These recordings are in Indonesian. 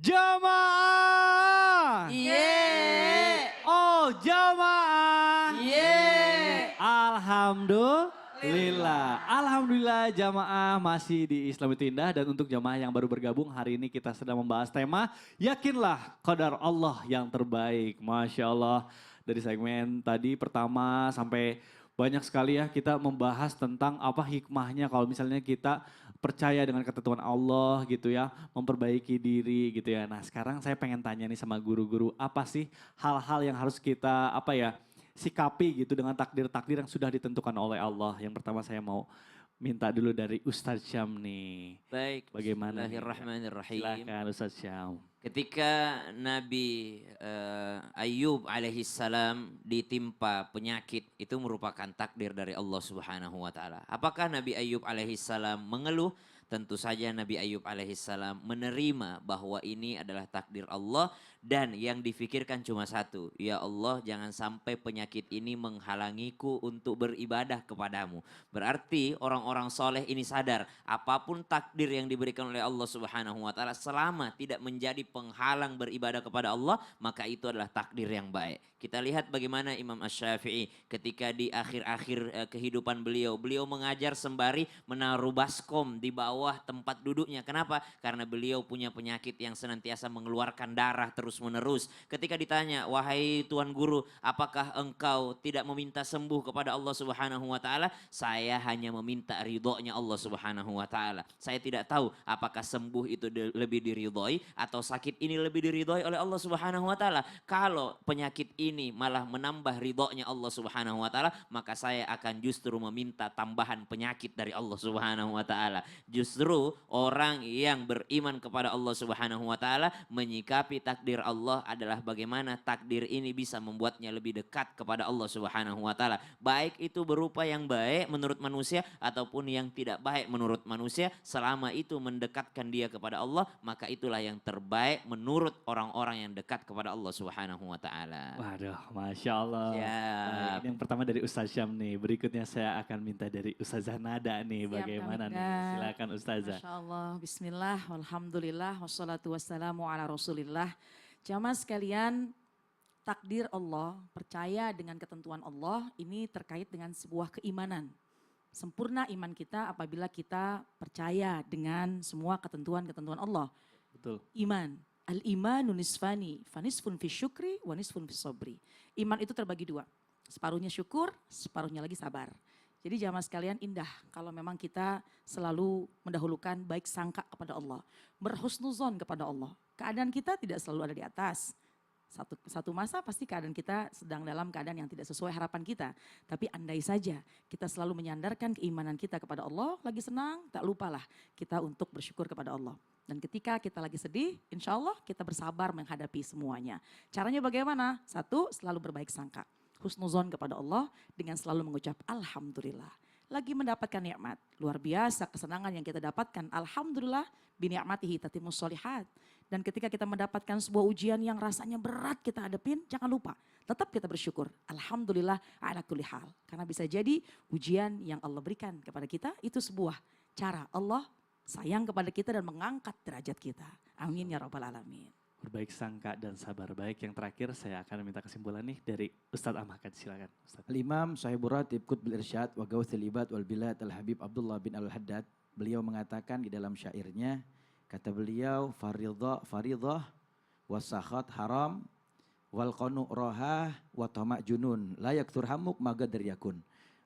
Jamaah. Oh jamaah. Alhamdulillah jamaah masih di Islam itu Indah. Dan untuk jamaah yang baru bergabung hari ini kita sedang membahas tema yakinlah qadar Allah yang terbaik. Masya Allah dari segmen tadi pertama sampai banyak sekali ya kita membahas tentang apa hikmahnya kalau misalnya kita percaya dengan ketentuan Allah gitu ya, memperbaiki diri gitu ya. Nah sekarang saya pengen tanya nih sama guru-guru apa sih hal-hal yang harus kita apa ya sikapi gitu dengan takdir-takdir yang sudah ditentukan oleh Allah. Yang pertama saya mau minta dulu dari Ustadz Syam nih. Baik, Bagaimana nih? bismillahirrahmanirrahim. Silakan Ustadz Syam. Ketika Nabi Ayub alaihissalam ditimpa penyakit, itu merupakan takdir dari Allah Subhanahu wa taala. Apakah Nabi Ayub alaihissalam mengeluh? Tentu saja Nabi Ayub alaihissalam menerima bahwa ini adalah takdir Allah dan yang difikirkan cuma satu, ya Allah jangan sampai penyakit ini menghalangiku untuk beribadah kepadamu. Berarti orang-orang soleh ini sadar apapun takdir yang diberikan oleh Allah Subhanahu wa taala selama tidak menjadi penghalang beribadah kepada Allah, maka itu adalah takdir yang baik. Kita lihat bagaimana Imam Asy-Syafi'i ketika di akhir-akhir kehidupan beliau mengajar sembari menaruh baskom di bawah tempat duduknya. Kenapa? Karena beliau punya penyakit yang senantiasa mengeluarkan darah terus-menerus. Ketika ditanya, wahai Tuan Guru, apakah engkau tidak meminta sembuh kepada Allah Subhanahu wa taala? Saya hanya meminta ridhonya Allah Subhanahu wa taala. Saya tidak tahu apakah sembuh itu lebih diridhoi atau sakit ini lebih diridhoi oleh Allah Subhanahu wa taala. Kalau penyakit ini malah menambah ridhonya Allah Subhanahu wa taala, maka saya akan justru meminta tambahan penyakit dari Allah Subhanahu wa taala. Justru orang yang beriman kepada Allah Subhanahu wa taala menyikapi takdir Allah adalah bagaimana takdir ini bisa membuatnya lebih dekat kepada Allah Subhanahu wa taala. Baik itu berupa yang baik menurut manusia ataupun yang tidak baik menurut manusia, selama itu mendekatkan dia kepada Allah, maka itulah yang terbaik menurut orang-orang yang dekat kepada Allah Subhanahu wa taala. Waduh, Masya Allah. Siap. Ini yang pertama dari Ustadz Syam nih. Berikutnya saya akan minta dari Ustazah Nada nih. Siap, Bagaimana nih? Silakan Ustazah. Masya Allah, bismillah, alhamdulillah, wassalatu wassalamu ala rasulillah. Jamaah sekalian, takdir Allah, percaya dengan ketentuan Allah, ini terkait dengan sebuah keimanan. Sempurna iman kita apabila kita percaya dengan semua ketentuan-ketentuan Allah. Betul. Iman. Al-imanu nisfani, fanisfun fi syukri, wa nisfun fi sobri. Iman itu terbagi dua, separuhnya syukur, separuhnya lagi sabar. Jadi jamaah sekalian indah kalau memang kita selalu mendahulukan baik sangka kepada Allah. Berhusnuzon kepada Allah. Keadaan kita tidak selalu ada di atas. Satu masa pasti keadaan kita sedang dalam keadaan yang tidak sesuai harapan kita. Tapi andai saja kita selalu menyandarkan keimanan kita kepada Allah, lagi senang, tak lupalah kita untuk bersyukur kepada Allah. Dan ketika kita lagi sedih, insya Allah kita bersabar menghadapi semuanya. Caranya bagaimana? Satu, selalu berbaik sangka. Husnuzon kepada Allah dengan selalu mengucap Alhamdulillah. Lagi mendapatkan nikmat, luar biasa kesenangan yang kita dapatkan. Alhamdulillah bini'matihi tatimmus sholihat. Dan ketika kita mendapatkan sebuah ujian yang rasanya berat kita hadapin, jangan lupa tetap kita bersyukur. Alhamdulillah ala kulli hal. Karena bisa jadi ujian yang Allah berikan kepada kita itu sebuah cara Allah sayang kepada kita dan mengangkat derajat kita. Amin ya rabbal alamin. Berbaik sangka dan sabar baik. Yang terakhir saya akan minta kesimpulan nih dari Ustadz Ahmad. Silakan Ustadz. Al-Imam Sahibur Ratib Qutbil Irsyad wa Gauthil Ibad wal Bilad Al-Habib Abdullah bin Al-Haddad. Beliau mengatakan di dalam syairnya, kata beliau, faridah wasakhat haram wal qanu rohah wa tamak junun la yaktur hamuk magadir yakun.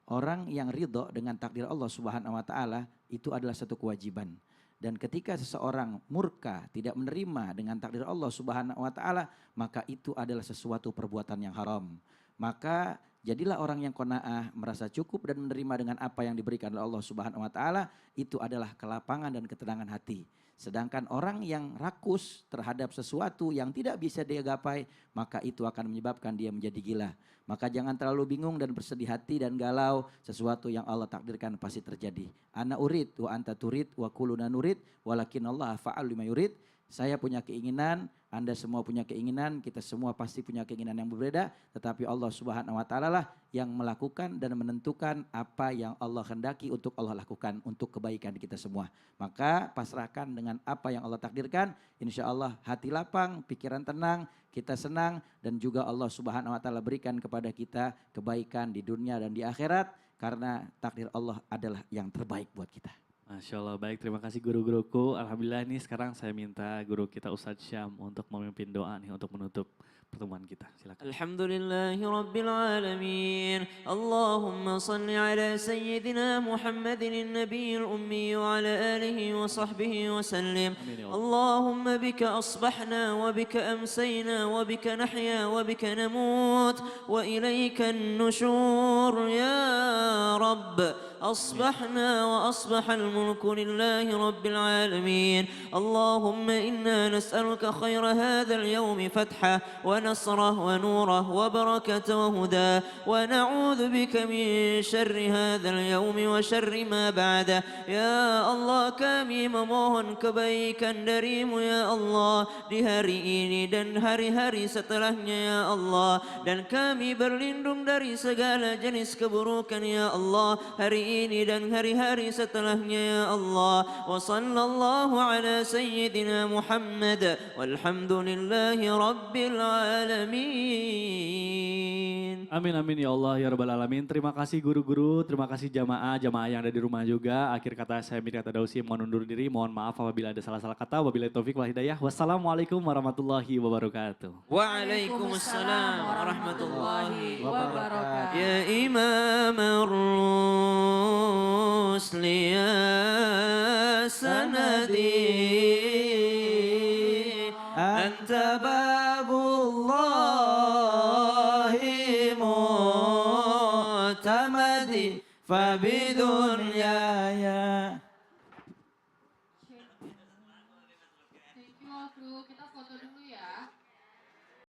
Orang yang ridho dengan takdir Allah Subhanahu wa taala itu adalah satu kewajiban. Dan ketika seseorang murka tidak menerima dengan takdir Allah Subhanahu wa taala, maka itu adalah sesuatu perbuatan yang haram. Maka jadilah orang yang qanaah, merasa cukup dan menerima dengan apa yang diberikan oleh Allah Subhanahu wa taala, itu adalah kelapangan dan ketenangan hati. Sedangkan orang yang rakus terhadap sesuatu yang tidak bisa dia gapai, maka itu akan menyebabkan dia menjadi gila. Maka jangan terlalu bingung dan bersedih hati dan galau, sesuatu yang Allah takdirkan pasti terjadi. Ana urid wa anta turid wa kuluna nurid walakin Allah fa'al lima yurid. Saya punya keinginan, Anda semua punya keinginan, kita semua pasti punya keinginan yang berbeda, tetapi Allah Subhanahu wa taala lah yang melakukan dan menentukan apa yang Allah hendaki untuk Allah lakukan untuk kebaikan kita semua. Maka pasrahkan dengan apa yang Allah takdirkan, insya Allah hati lapang, pikiran tenang, kita senang, dan juga Allah Subhanahu wa taala berikan kepada kita kebaikan di dunia dan di akhirat, karena takdir Allah adalah yang terbaik buat kita. Masya Allah, baik, terima kasih guru-guruku. Alhamdulillah ini sekarang saya minta guru kita Ustadz Syam untuk memimpin doa nih untuk menutup pertemuan kita. Silakan. Alhamdulillahi Rabbil Alamin. Allahumma salli ala Sayyidina Muhammadin Nabiyil Ummi wa ala alihi wa sahbihi wa sallim. Amin ya Allah. Allahumma bika asbahna wa bika amsayna wa bika nahya wa bika namut wa ilayka an-nushur ya Rabb. أصبحنا وأصبح الملك لله رب العالمين اللهم إنا نسألك خير هذا اليوم فتحه ونصره ونوره وبركة وهدى ونعوذ بك من شر هذا اليوم وشر ما بعده يا الله kami memohon kebaikan darimu ya Allah di hari ini dan hari-hari setelahnya ya Allah dan kami berlindung dari segala jenis keburukan ya Allah hari ini dan hari-hari setelahnya ya Allah wa sallallahu ala sayyidina Muhammad walhamdulillahi rabbil alamin. Amin amin ya Allah ya rabbal alamin. Terima kasih guru-guru, terima kasih jamaah yang ada di rumah juga. Akhir kata saya Mirkata Dausi mohon undur diri, mohon maaf apabila ada salah-salah kata. Wabillahi taufik wal hidayah. Wassalamualaikum warahmatullahi wabarakatuh. Waalaikumsalam warahmatullahi wabarakatuh. Ya Imam الرسل يا سندي أنت باب الله معتمدي فبدنياي. Thank you all, Bro. Kita